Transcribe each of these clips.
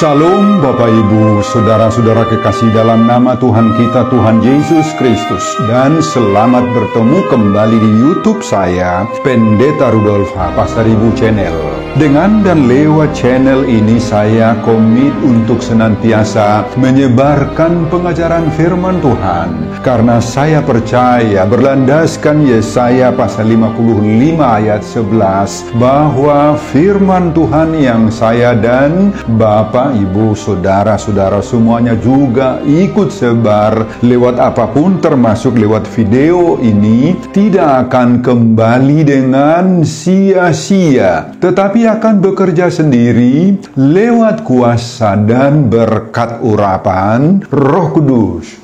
Shalom Bapak Ibu, Saudara-saudara kekasih dalam nama Tuhan kita, Tuhan Yesus Kristus. Dan selamat bertemu kembali di YouTube saya, Pendeta Rudolf H. Pasaribu Channel. Dengan dan lewat channel ini saya komit untuk senantiasa menyebarkan pengajaran firman Tuhan. Karena saya percaya berlandaskan Yesaya pasal 55 ayat 11 bahwa firman Tuhan yang saya dan Bapak, Ibu, Saudara-saudara semuanya juga ikut sebar lewat apapun termasuk lewat video ini tidak akan kembali dengan sia-sia, tetapi akan bekerja sendiri lewat kuasa dan berkat urapan Roh Kudus.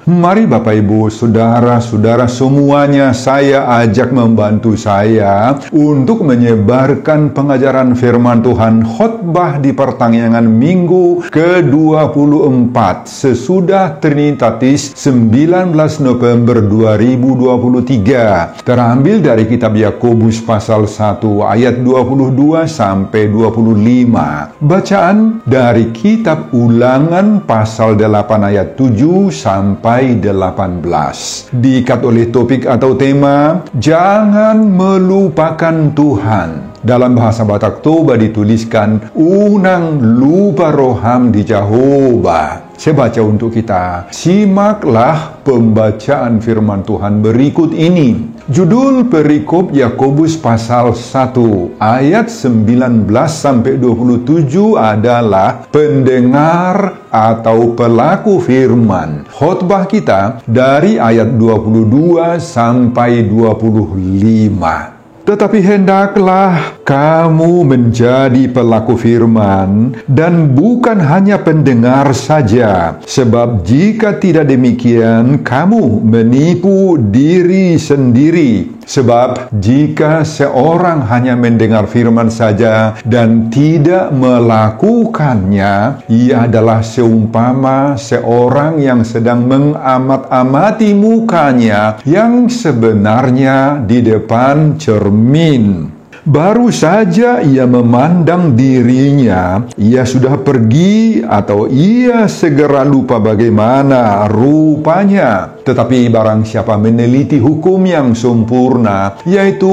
Mari Bapak Ibu, Saudara-saudara semuanya, saya ajak membantu saya untuk menyebarkan pengajaran firman Tuhan khotbah di pertanggungan minggu ke-24 sesudah Trinitatis 19 November 2023. Terambil dari kitab Yakobus pasal 1 ayat 22 sampai 25. Bacaan dari kitab Ulangan pasal 8 ayat 7 sampai 18. Diikat oleh topik atau tema Jangan Melupakan Tuhan. Dalam bahasa Batak Toba dituliskan Unang lupa roham di Jehovah. Saya baca untuk kita. Simaklah pembacaan firman Tuhan berikut ini. Judul perikop Yakobus pasal 1 ayat 19 sampai 27 adalah pendengar atau pelaku firman. Khotbah kita dari ayat 22 sampai 25. Tetapi hendaklah kamu menjadi pelaku firman dan bukan hanya pendengar saja. Sebab jika tidak demikian, kamu menipu diri sendiri. Sebab jika seorang hanya mendengar firman saja dan tidak melakukannya, ia adalah seumpama seorang yang sedang mengamat-amati mukanya yang sebenarnya di depan cermin. Baru saja ia memandang dirinya, ia sudah pergi atau ia segera lupa bagaimana rupanya. Tetapi barang siapa meneliti hukum yang sempurna, yaitu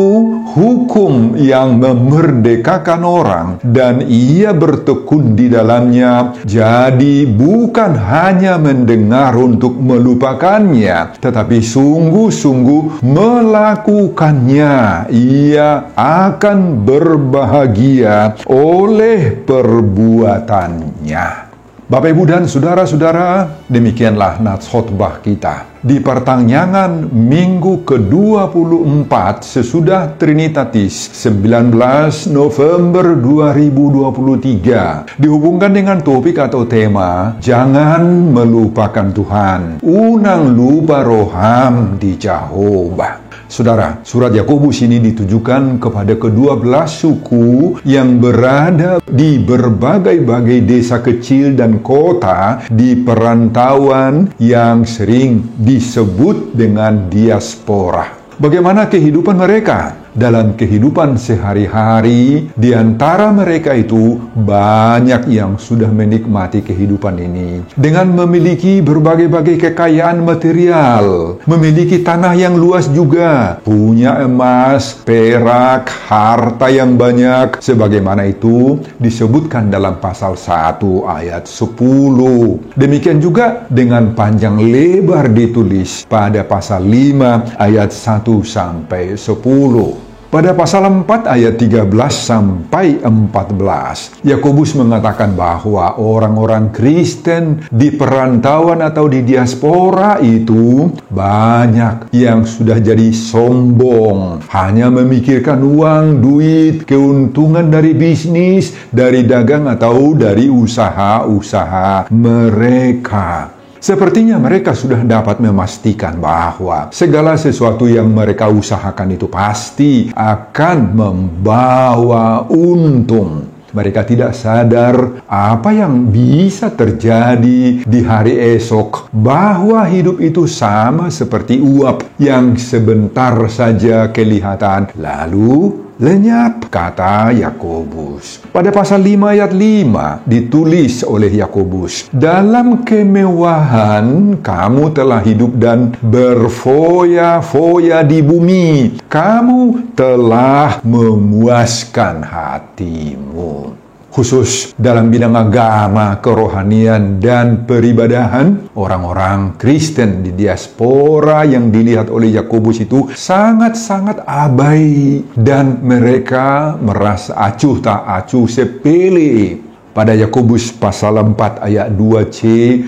hukum yang memerdekakan orang, dan ia bertekun di dalamnya, jadi bukan hanya mendengar untuk melupakannya, tetapi sungguh-sungguh melakukannya, ia akan berbahagia oleh perbuatannya. Bapak, Ibu, dan Saudara-saudara, demikianlah nats khotbah kita di pertanggungan minggu ke-24 sesudah Trinitatis 19 November 2023. Dihubungkan dengan topik atau tema Jangan Melupakan Tuhan. Unang lupa roham di Jehovah. Saudara, surat Yakobus ini ditujukan kepada ke-12 suku yang berada di berbagai-bagai desa kecil dan kota di perantauan yang sering disebut dengan diaspora. Bagaimana kehidupan mereka? Dalam kehidupan sehari-hari, di antara mereka itu banyak yang sudah menikmati kehidupan ini dengan memiliki berbagai-bagai kekayaan material, memiliki tanah yang luas juga, punya emas, perak, harta yang banyak, sebagaimana itu disebutkan dalam pasal 1 ayat 10. Demikian juga dengan panjang lebar ditulis pada pasal 5 ayat 1 sampai 10. Pada pasal 4 ayat 13 sampai 14, Yakobus mengatakan bahwa orang-orang Kristen di perantauan atau di diaspora itu banyak yang sudah jadi sombong, hanya memikirkan uang, duit, keuntungan dari bisnis, dari dagang atau dari usaha-usaha mereka. Sepertinya mereka sudah dapat memastikan bahwa segala sesuatu yang mereka usahakan itu pasti akan membawa untung. Mereka tidak sadar apa yang bisa terjadi di hari esok, bahwa hidup itu sama seperti uap yang sebentar saja kelihatan, lalu lenyap, kata Yakobus. Pada pasal 5 ayat 5 ditulis oleh Yakobus, dalam kemewahan kamu telah hidup dan berfoya-foya di bumi. Kamu telah memuaskan hatimu. Khusus dalam bidang agama, kerohanian, dan peribadahan, orang-orang Kristen di diaspora yang dilihat oleh Yakobus itu sangat-sangat abai dan mereka merasa acuh tak acuh, sepele. Pada Yakobus pasal 4 ayat 2c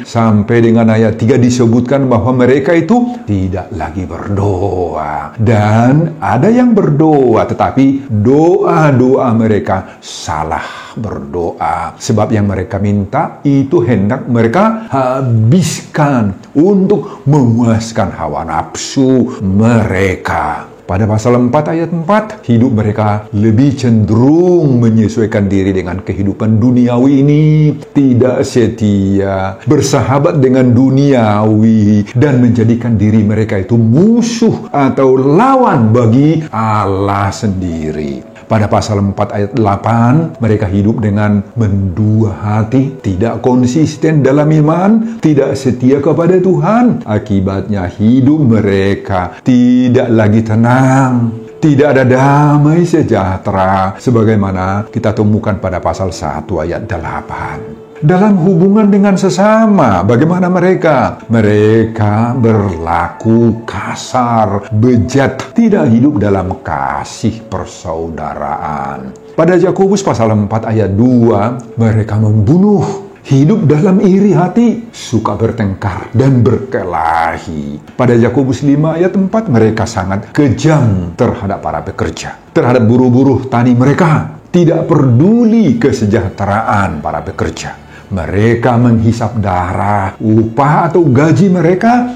sampai dengan ayat 3 disebutkan bahwa mereka itu tidak lagi berdoa. Dan ada yang berdoa, tetapi doa-doa mereka salah berdoa. Sebab yang mereka minta itu hendak mereka habiskan untuk memuaskan hawa nafsu mereka. Pada pasal 4 ayat 4, hidup mereka lebih cenderung menyesuaikan diri dengan kehidupan duniawi ini, tidak setia, bersahabat dengan duniawi, dan menjadikan diri mereka itu musuh atau lawan bagi Allah sendiri. Pada pasal 4 ayat 8, mereka hidup dengan mendua hati, tidak konsisten dalam iman, tidak setia kepada Tuhan. Akibatnya hidup mereka tidak lagi tenang, tidak ada damai sejahtera, sebagaimana kita temukan pada pasal 1 ayat 8. Dalam hubungan dengan sesama, bagaimana mereka? Mereka berlaku kasar, bejat, tidak hidup dalam kasih persaudaraan. Pada Yakobus pasal 4 ayat 2, mereka membunuh, hidup dalam iri hati, suka bertengkar dan berkelahi. Pada Yakobus 5 ayat 4, mereka sangat kejam terhadap para pekerja, terhadap buruh-buruh tani mereka, tidak peduli kesejahteraan para pekerja. Mereka menghisap darah, upah atau gaji mereka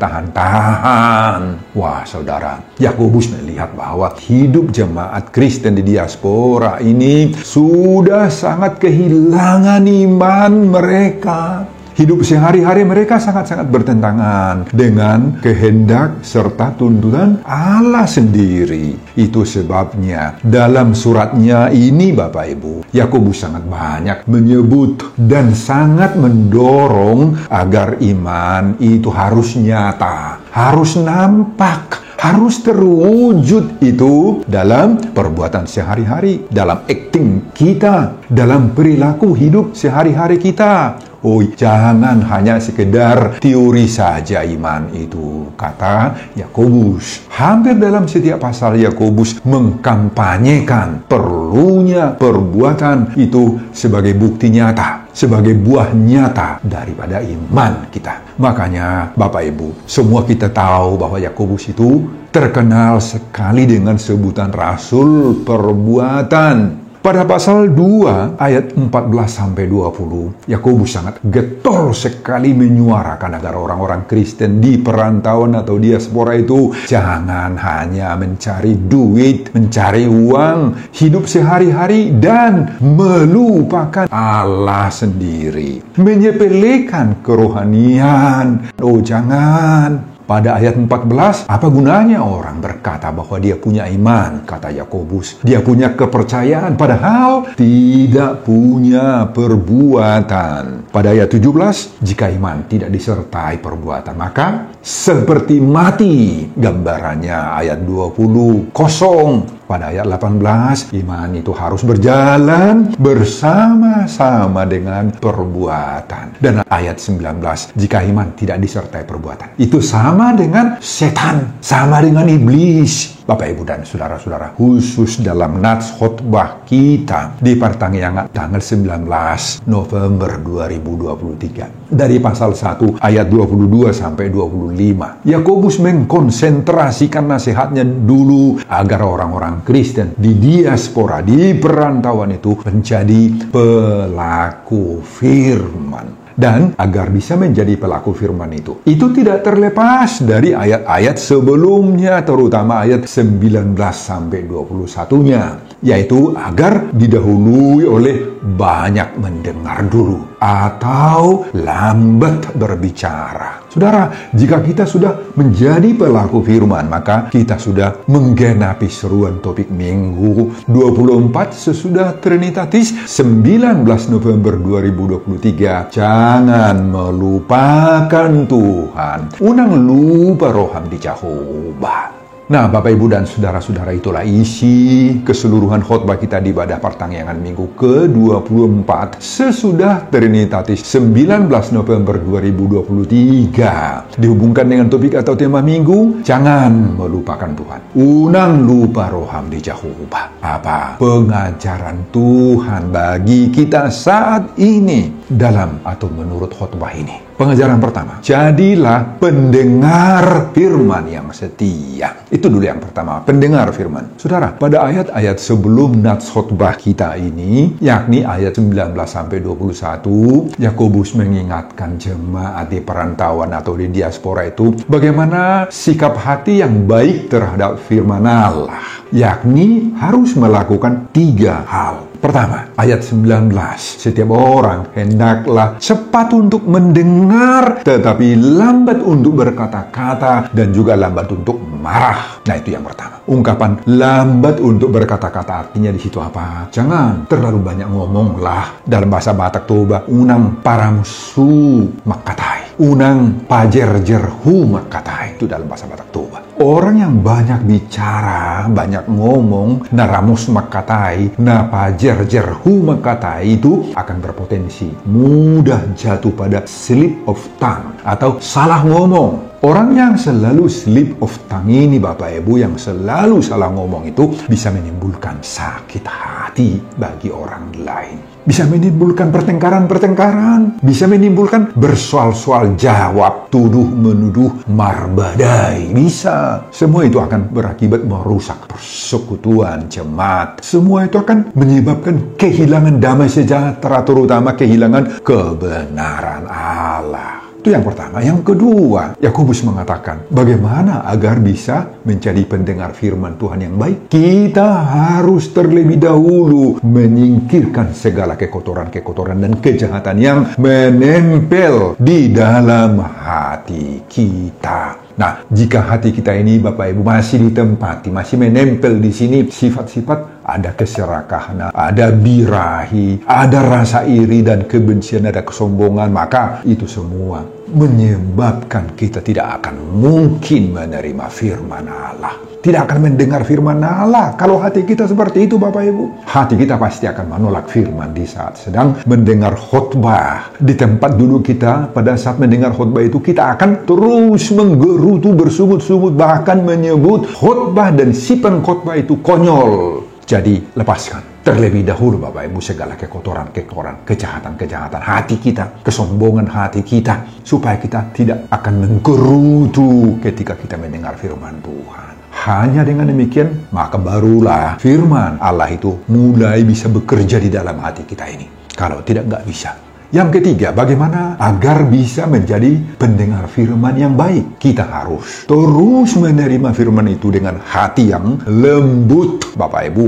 tahan-tahan. Wah, saudara, Yakobus melihat bahwa hidup jemaat Kristen di diaspora ini sudah sangat kehilangan iman mereka. Hidup sehari-hari mereka sangat-sangat bertentangan dengan kehendak serta tuntutan Allah sendiri. Itu sebabnya dalam suratnya ini, Bapak Ibu, Yakobus sangat banyak menyebut dan sangat mendorong agar iman itu harus nyata, harus nampak, harus terwujud itu dalam perbuatan sehari-hari, dalam acting kita, dalam perilaku hidup sehari-hari kita. Oh, jangan hanya sekedar teori saja iman itu, kata Yakobus. Hampir dalam setiap pasal Yakobus mengkampanyekan perlunya perbuatan itu sebagai bukti nyata, sebagai buah nyata daripada iman kita. Makanya, Bapak Ibu, semua kita tahu bahwa Yakobus itu terkenal sekali dengan sebutan Rasul Perbuatan. Pada pasal 2 ayat 14-20, Yakobus sangat getol sekali menyuarakan agar orang-orang Kristen di perantauan atau diaspora itu jangan hanya mencari duit, mencari uang, hidup sehari-hari dan melupakan Allah sendiri, menyepelekan kerohanian. Oh, jangan. Pada ayat 14, apa gunanya orang berkata bahwa dia punya iman, kata Yakobus. Dia punya kepercayaan, padahal tidak punya perbuatan. Pada ayat 17, jika iman tidak disertai perbuatan, maka seperti mati. Gambarannya ayat 20, kosong. Pada ayat 18, iman itu harus berjalan bersama-sama dengan perbuatan. Dan ayat 19, jika iman tidak disertai perbuatan, itu sama dengan setan, sama dengan iblis. Bapak, Ibu, dan saudara-saudara, khusus dalam nats khotbah kita di Partangiangan tanggal 19 November 2023. Dari pasal 1 ayat 22 sampai 25. Yakobus mengkonsentrasikan nasihatnya dulu agar orang-orang Kristen di diaspora, di perantauan itu menjadi pelaku firman. Dan agar bisa menjadi pelaku firman itu tidak terlepas dari ayat-ayat sebelumnya, terutama ayat 19 sampai 21-nya. yaitu agar didahului oleh banyak mendengar dulu atau lambat berbicara. Saudara, jika kita sudah menjadi pelaku firman, maka kita sudah menggenapi seruan topik Minggu 24 sesudah Trinitatis 19 November 2023. Jangan melupakan Tuhan. Unang lupa roham di Jehovah. Nah, Bapak, Ibu, dan saudara-saudara, itulah isi keseluruhan khotbah kita di ibadah pertangyangan Minggu ke-24 sesudah Trinitatis 19 November 2023. Dihubungkan dengan topik atau tema Minggu, jangan melupakan Tuhan. Unang lupa roham di Jehovah. Apa? Pengajaran Tuhan bagi kita saat ini dalam atau menurut khotbah ini. Pengajaran pertama, jadilah pendengar firman yang setia. Itu dulu yang pertama, pendengar firman. Saudara, pada ayat-ayat sebelum nats khotbah kita ini, yakni ayat 19-21, Yakobus mengingatkan jemaat di perantauan atau di diaspora itu, bagaimana sikap hati yang baik terhadap firman Allah, yakni harus melakukan 3 hal. Pertama, ayat 19, setiap orang hendaklah cepat untuk mendengar, tetapi lambat untuk berkata-kata, dan juga lambat untuk marah. Nah, itu yang pertama. Ungkapan lambat untuk berkata-kata artinya di situ apa? Jangan terlalu banyak ngomong lah. Dalam bahasa Batak Toba, unang paramsu makatai, unang pajerjerhu makatai. Itu dalam bahasa Batak Toba. Orang yang banyak bicara, banyak ngomong, naramus makatai, napajerjerhu makatai, itu akan berpotensi mudah jatuh pada slip of tongue atau salah ngomong. Orang yang selalu slip of tongue ini, Bapak Ibu, yang selalu salah ngomong itu bisa menimbulkan sakit hati bagi orang lain. Bisa menimbulkan pertengkaran-pertengkaran, bisa menimbulkan bersoal-soal jawab, tuduh-menuduh, marbadai, bisa. Semua itu akan berakibat merusak persekutuan jemaat. Semua itu akan menyebabkan kehilangan damai sejahtera, terutama kehilangan kebenaran Allah. Itu yang pertama. Yang kedua, Yakobus mengatakan, bagaimana agar bisa menjadi pendengar firman Tuhan yang baik? Kita harus terlebih dahulu menyingkirkan segala kekotoran-kekotoran dan kejahatan yang menempel di dalam hati kita. Nah, jika hati kita ini, Bapak Ibu, masih ditempati, masih menempel di sini sifat-sifat, ada keserakahan, ada birahi, ada rasa iri dan kebencian, ada kesombongan, maka itu semua menyebabkan kita tidak akan mungkin menerima firman Allah. Tidak akan mendengar firman Allah. Kalau hati kita seperti itu, Bapak Ibu, hati kita pasti akan menolak firman di saat sedang mendengar khotbah. Di tempat duduk kita, pada saat mendengar khotbah itu, kita akan terus menggerutu, bersungut-sungut, bahkan menyebut khotbah dan si pengkhotbah itu konyol. Jadi, lepaskan terlebih dahulu, Bapak Ibu, segala kekotoran-kekotoran, kejahatan-kejahatan hati kita, kesombongan hati kita, supaya kita tidak akan menggerutu ketika kita mendengar firman Tuhan. Hanya dengan demikian, maka barulah firman Allah itu mulai bisa bekerja di dalam hati kita ini. Kalau tidak, nggak bisa. Yang ketiga, bagaimana agar bisa menjadi pendengar firman yang baik? Kita harus terus menerima firman itu dengan hati yang lembut, Bapak Ibu.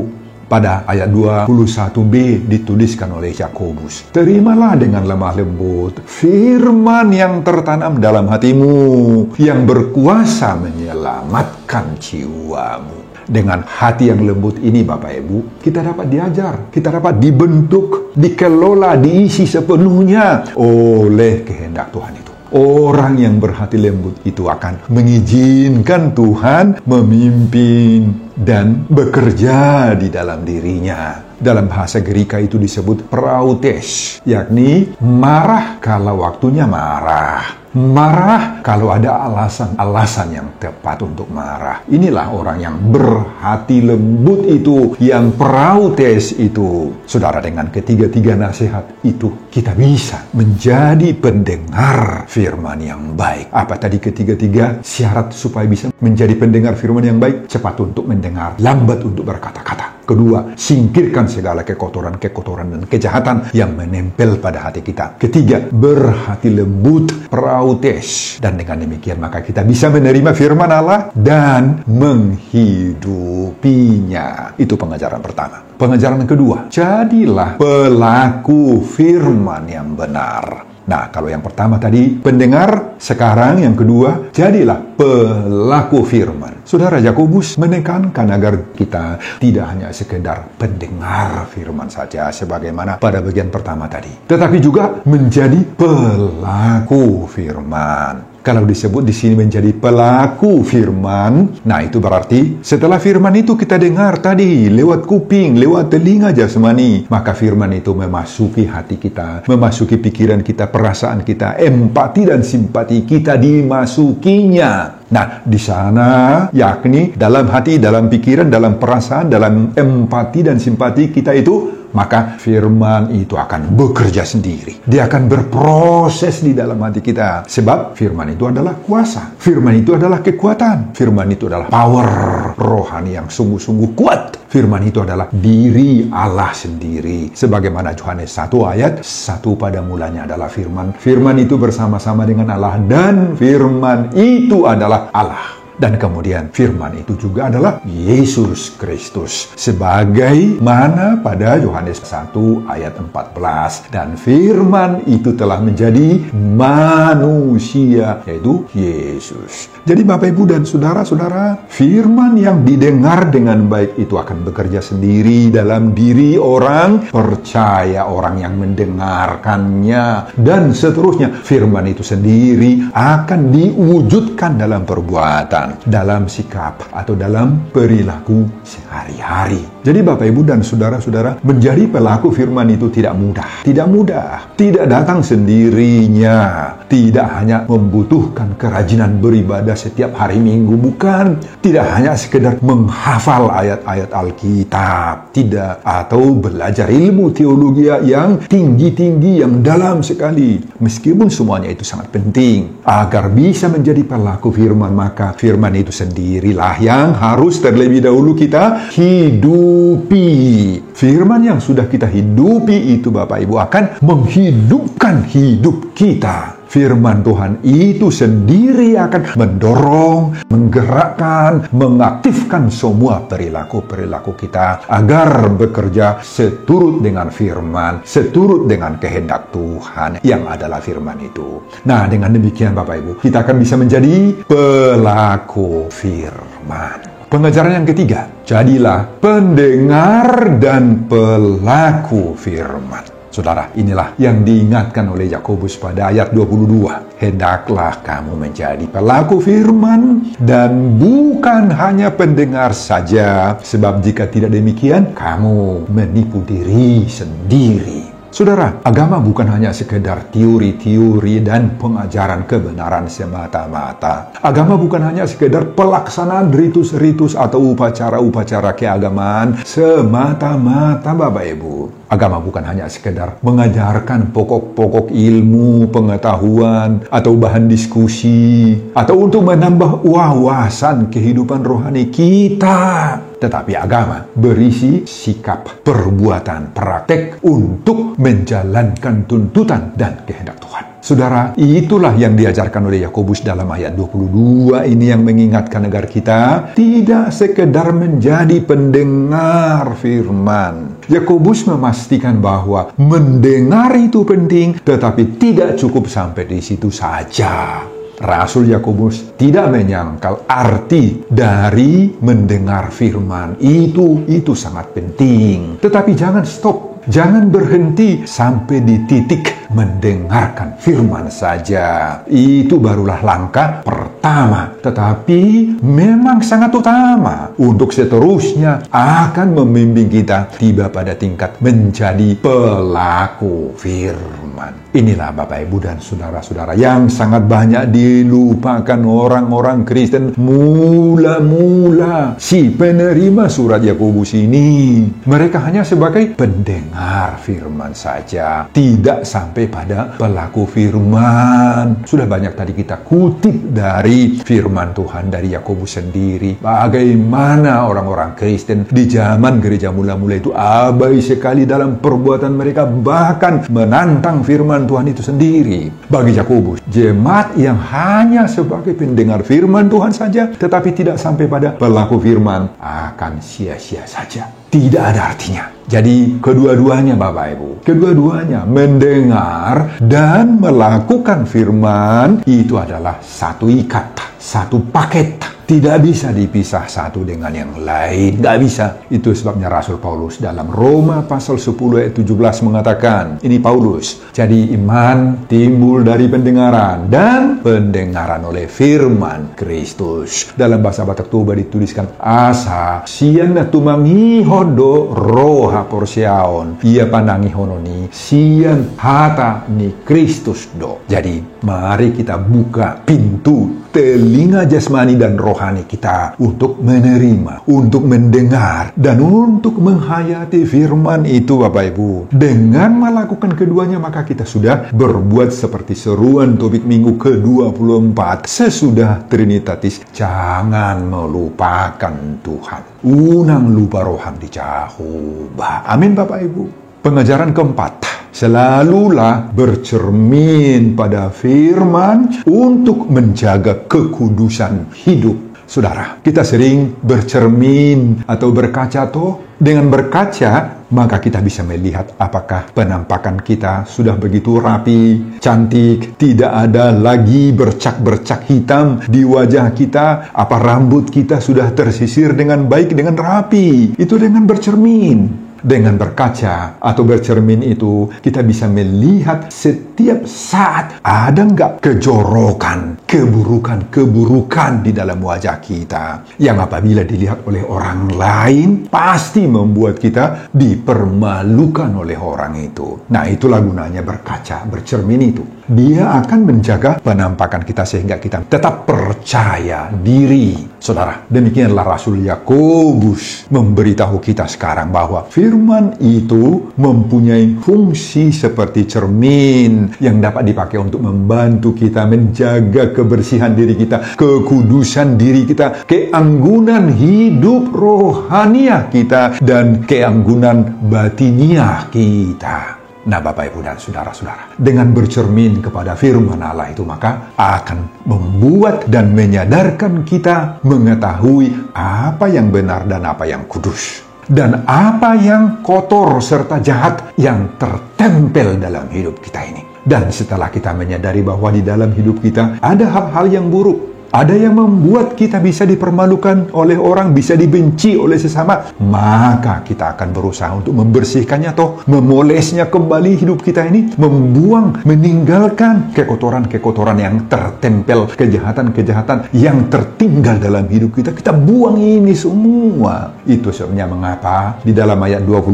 Pada ayat 21b dituliskan oleh Yakobus, terimalah dengan lemah lembut firman yang tertanam dalam hatimu, yang berkuasa menyelamatkan jiwamu. Dengan hati yang lembut ini, Bapak Ibu, kita dapat diajar, kita dapat dibentuk, dikelola, diisi sepenuhnya oleh kehendak Tuhan itu. Orang yang berhati lembut itu akan mengizinkan Tuhan memimpin dan bekerja di dalam dirinya. Dalam bahasa Greka itu disebut prautes, yakni marah kalau waktunya marah. Marah kalau ada alasan-alasan yang tepat untuk marah. Inilah orang yang berhati lembut itu, yang prautes itu. Saudara, dengan ketiga-tiga nasihat itu, kita bisa menjadi pendengar firman yang baik. Apa tadi ketiga-tiga syarat supaya bisa menjadi pendengar firman yang baik? Cepat untuk mendengar, lambat untuk berkata-kata. Kedua, singkirkan segala kekotoran-kekotoran dan kejahatan yang menempel pada hati kita. Ketiga, berhati lembut, prautes. Dan dengan demikian maka kita bisa menerima firman Allah dan menghidupinya. Itu pengajaran pertama. Pengajaran kedua, jadilah pelaku firman yang benar. Nah, kalau yang pertama tadi pendengar, sekarang yang kedua, jadilah pelaku firman. Saudara, Yakobus menekankan agar kita tidak hanya sekedar pendengar firman saja sebagaimana pada bagian pertama tadi, tetapi juga menjadi pelaku firman. Kalau disebut di sini menjadi pelaku firman, nah itu berarti setelah firman itu kita dengar tadi lewat kuping, lewat telinga jasmani, maka firman itu memasuki hati kita, memasuki pikiran kita, perasaan kita, empati dan simpati kita dimasukinya. Nah, di sana yakni dalam hati, dalam pikiran, dalam perasaan, dalam empati dan simpati kita itu, maka firman itu akan bekerja sendiri. Dia akan berproses di dalam hati kita. Sebab firman itu adalah kuasa. Firman itu adalah kekuatan. Firman itu adalah power rohani yang sungguh-sungguh kuat. Firman itu adalah diri Allah sendiri. Sebagaimana Yohanes 1 ayat 1, pada mulanya adalah firman. Firman itu bersama-sama dengan Allah dan firman itu adalah Allah. Dan kemudian firman itu juga adalah Yesus Kristus. Sebagaimana pada Yohanes 1 ayat 14. Dan firman itu telah menjadi manusia, yaitu Yesus. Jadi Bapak Ibu dan Saudara-saudara, firman yang didengar dengan baik itu akan bekerja sendiri dalam diri orang percaya, orang yang mendengarkannya. Dan seterusnya, firman itu sendiri akan diwujudkan dalam perbuatan, dalam sikap, atau dalam perilaku sehari-hari. Jadi Bapak Ibu dan Saudara-saudara, menjadi pelaku firman itu tidak mudah. Tidak mudah. Tidak datang sendirinya. Tidak hanya membutuhkan kerajinan beribadah setiap hari Minggu, bukan. Tidak hanya sekedar menghafal ayat-ayat Alkitab, tidak. Atau belajar ilmu teologi yang tinggi-tinggi, yang dalam sekali. Meskipun semuanya itu sangat penting. Agar bisa menjadi pelaku firman, maka firman itu sendirilah yang harus terlebih dahulu kita hidupi. Firman yang sudah kita hidupi itu Bapak Ibu akan menghidupkan hidup kita. Firman Tuhan itu sendiri akan mendorong, menggerakkan, mengaktifkan semua perilaku-perilaku kita agar bekerja seturut dengan firman, seturut dengan kehendak Tuhan yang adalah firman itu. Nah, dengan demikian Bapak Ibu, kita akan bisa menjadi pelaku firman. Pengajaran yang ketiga, jadilah pendengar dan pelaku firman. Saudara, inilah yang diingatkan oleh Yakobus pada ayat 22. Hendaklah kamu menjadi pelaku firman dan bukan hanya pendengar saja, sebab jika tidak demikian, kamu menipu diri sendiri. Saudara, agama bukan hanya sekedar teori-teori dan pengajaran kebenaran semata-mata. Agama bukan hanya sekedar pelaksanaan ritus-ritus atau upacara-upacara keagamaan semata-mata, Bapak Ibu. Agama bukan hanya sekedar mengajarkan pokok-pokok ilmu, pengetahuan, atau bahan diskusi, atau untuk menambah wawasan kehidupan rohani kita. Tetapi agama berisi sikap, perbuatan, praktek untuk menjalankan tuntutan dan kehendak Tuhan. Saudara, itulah yang diajarkan oleh Yakobus dalam ayat 22 ini, yang mengingatkan agar kita tidak sekedar menjadi pendengar firman. Yakobus memastikan bahwa mendengar itu penting, tetapi tidak cukup sampai di situ saja. Rasul Yakobus tidak menyangkal arti dari mendengar firman. Itu sangat penting. Tetapi jangan stop. Jangan berhenti sampai di titik mendengarkan firman saja. Itu barulah langkah pertama. Tetapi memang sangat utama untuk seterusnya akan membimbing kita tiba pada tingkat menjadi pelaku firman. Inilah Bapak Ibu dan Saudara-saudara yang sangat banyak dilupakan orang-orang Kristen mula-mula si penerima surat Yakobus ini. Mereka hanya sebagai pendengar pendengar firman saja, tidak sampai pada pelaku firman. Sudah banyak tadi kita kutip dari firman Tuhan dari Yakobus sendiri, bagaimana orang-orang Kristen di zaman gereja mula-mula itu abai sekali dalam perbuatan mereka, bahkan menantang firman Tuhan itu sendiri. Bagi Yakobus, jemaat yang hanya sebagai pendengar firman Tuhan saja tetapi tidak sampai pada pelaku firman akan sia-sia saja, tidak ada artinya. Jadi kedua-duanya Bapak Ibu, kedua-duanya mendengar dan melakukan firman itu adalah satu ikat, satu paket. Tidak bisa dipisah satu dengan yang lain. Nggak bisa. Itu sebabnya Rasul Paulus dalam Roma pasal 10 ayat 17 mengatakan, ini Paulus, jadi iman timbul dari pendengaran dan pendengaran oleh firman Kristus. Dalam bahasa Batak Toba dituliskan, asa sian tumangi hodo roha porsiaon, ia pandangi hononi sian hata ni Kristus do. Jadi mari kita buka pintu telinga jasmani dan rohani kita untuk menerima, untuk mendengar, dan untuk menghayati firman itu Bapak Ibu. Dengan melakukan keduanya maka kita sudah berbuat seperti seruan topik minggu ke-24 sesudah Trinitatis, jangan melupakan Tuhan. Unang lupa roham di Jehovah. Amin Bapak Ibu. Pengajaran keempat, selalulah bercermin pada firman untuk menjaga kekudusan hidup. Saudara, kita sering bercermin atau berkaca toh. Dengan berkaca, maka kita bisa melihat apakah penampakan kita sudah begitu rapi, cantik, tidak ada lagi bercak-bercak hitam di wajah kita, apa rambut kita sudah tersisir dengan baik, dengan rapi. Itu dengan bercermin. Dengan berkaca atau bercermin itu, kita bisa melihat setiap saat ada nggak kejorokan, keburukan di dalam wajah kita. Yang apabila dilihat oleh orang lain, pasti membuat kita dipermalukan oleh orang itu. Nah, itulah gunanya berkaca, bercermin itu. Dia akan menjaga penampakan kita sehingga kita tetap percaya diri. Saudara, demikianlah Rasul Yakobus memberitahu kita sekarang bahwa firman itu mempunyai fungsi seperti cermin yang dapat dipakai untuk membantu kita menjaga kebersihan diri kita, kekudusan diri kita, keanggunan hidup rohaniah kita, dan keanggunan batiniah kita. Nah Bapak Ibu dan Saudara-saudara, dengan bercermin kepada firman Allah itu maka akan membuat dan menyadarkan kita mengetahui apa yang benar dan apa yang kudus, dan apa yang kotor serta jahat yang tertempel dalam hidup kita ini. Dan setelah kita menyadari bahwa di dalam hidup kita ada hal-hal yang buruk, ada yang membuat kita bisa dipermalukan oleh orang, bisa dibenci oleh sesama, maka kita akan berusaha untuk membersihkannya atau memolesnya kembali hidup kita ini, membuang, meninggalkan kekotoran-kekotoran yang tertempel, kejahatan-kejahatan yang tertinggal dalam hidup kita. Kita buang ini semua. Itu sebabnya mengapa di dalam ayat 25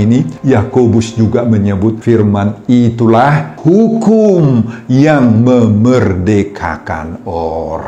ini Yakobus juga menyebut firman itulah hukum yang memerdekakan orang.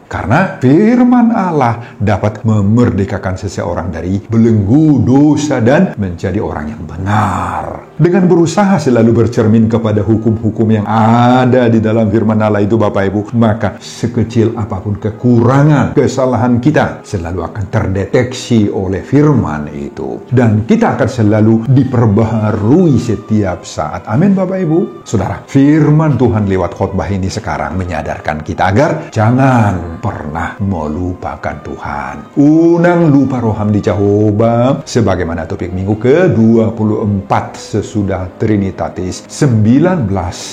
Karena firman Allah dapat memerdekakan seseorang dari belenggu dosa dan menjadi orang yang benar. Dengan berusaha selalu bercermin kepada hukum-hukum yang ada di dalam firman Allah itu Bapak Ibu, maka sekecil apapun kekurangan, kesalahan kita selalu akan terdeteksi oleh firman itu. Dan kita akan selalu diperbaharui setiap saat. Amin Bapak Ibu. Saudara, firman Tuhan lewat khotbah ini sekarang menyadarkan kita agar jangan pernah melupakan Tuhan. Unang lupa roham di Jehovah, sebagaimana topik minggu ke-24 sesudah Trinitatis 19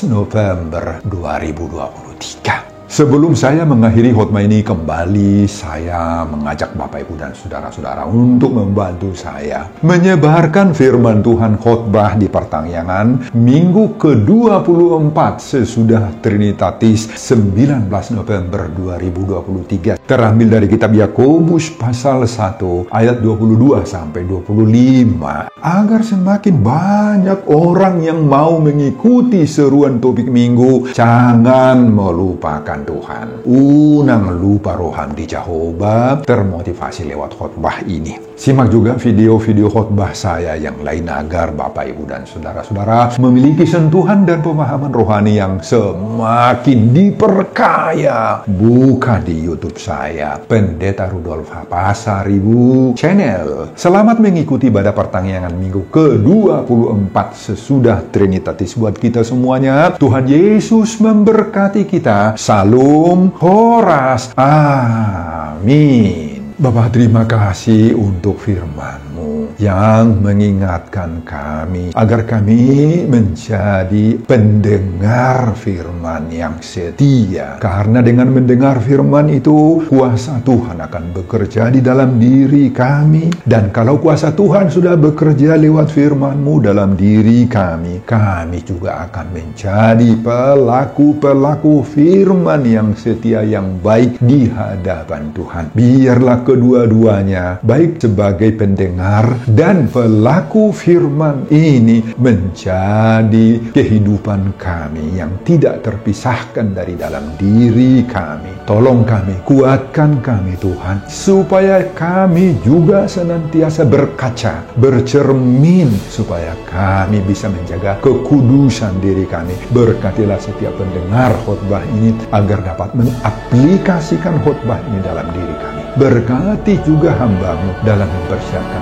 November 2023. Sebelum saya mengakhiri khotbah ini kembali, saya mengajak Bapak Ibu dan Saudara-saudara untuk membantu saya menyebarkan firman Tuhan khotbah di pertangyangan minggu ke-24 sesudah Trinitatis 19 November 2023. Terambil dari kitab Yakobus pasal 1 ayat 22 sampai 25. Agar semakin banyak orang yang mau mengikuti seruan topik minggu, jangan melupakan Tuhan. Unang lupa roham di Jehovah, termotivasi lewat khotbah ini. Simak juga video-video khotbah saya yang lain agar Bapak, Ibu, dan saudara-saudara memiliki sentuhan dan pemahaman rohani yang semakin diperkaya. Buka di YouTube saya, Pendeta Rudolf H. Pasaribu Channel. Selamat mengikuti ibadah pertangyangan minggu ke-24 sesudah Trinitatis buat kita semuanya. Tuhan Yesus memberkati kita. Salum Horas. Amin. Bapa, terima kasih untuk firman-Mu yang mengingatkan kami agar kami menjadi pendengar firman yang setia. Karena dengan mendengar firman itu, kuasa Tuhan akan bekerja di dalam diri kami. Dan kalau kuasa Tuhan sudah bekerja lewat firman-Mu dalam diri kami, kami juga akan menjadi pelaku-pelaku firman yang setia, yang baik di hadapan Tuhan. Biarlah kedua-duanya, baik sebagai pendengar dan pelaku firman ini, menjadi kehidupan kami yang tidak terpisahkan dari dalam diri kami. Tolong kami, kuatkan kami Tuhan, supaya kami juga senantiasa berkaca, bercermin, supaya kami bisa menjaga kekudusan diri kami. Berkatilah setiap pendengar khotbah ini agar dapat mengaplikasikan khotbah ini dalam diri kami. Berkati juga hamba-Mu dalam mempersiapkan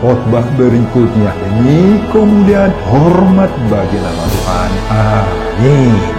khotbah berikutnya. Demi kemuliaan hormat bagi nama Tuhan. Amin.